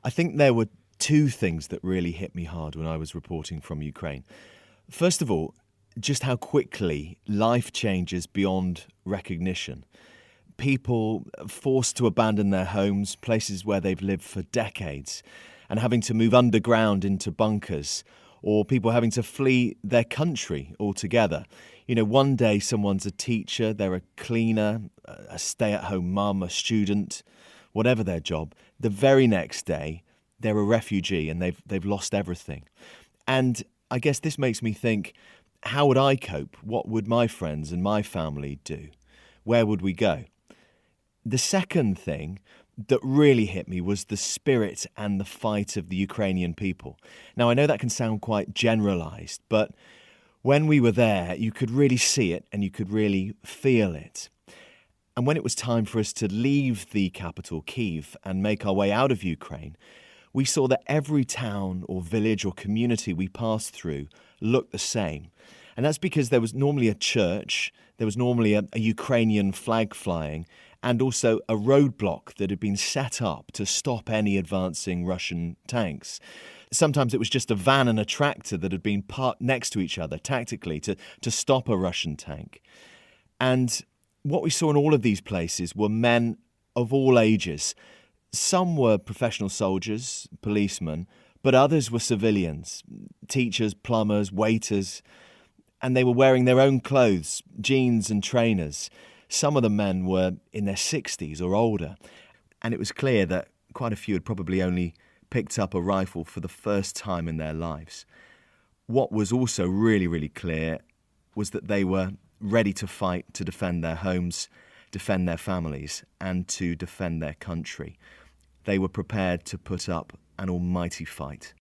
I think there were two things that really hit me hard when I was reporting from Ukraine. First of all, just how quickly life changes beyond recognition. People forced to abandon their homes, places where they've lived for decades, and having to move underground into bunkers, or people having to flee their country altogether. One day someone's a teacher, they're a cleaner, a stay-at-home mum, a student, whatever their job. The very next day, they're a refugee and they've lost everything. And I guess this makes me think, how would I cope? What would my friends and my family do? Where would we go? The second thing that really hit me was the spirit and the fight of the Ukrainian people. Now, I know that can sound quite generalized, but when we were there, you could really see it and you could really feel it. And when it was time for us to leave the capital, Kyiv, and make our way out of Ukraine, we saw that every town or village or community we passed through looked the same. And that's because there was normally a church, there was normally a Ukrainian flag flying, and also a roadblock that had been set up to stop any advancing Russian tanks. Sometimes it was just a van and a tractor that had been parked next to each other tactically to stop a Russian tank. And what we saw in all of these places were men of all ages. Some were professional soldiers, policemen, but others were civilians, teachers, plumbers, waiters, and they were wearing their own clothes, jeans and trainers. Some of the men were in their 60s or older, and it was clear that quite a few had probably only picked up a rifle for the first time in their lives. What was also really, really clear was that they were ready to fight to defend their homes, defend their families, and to defend their country. They were prepared to put up an almighty fight.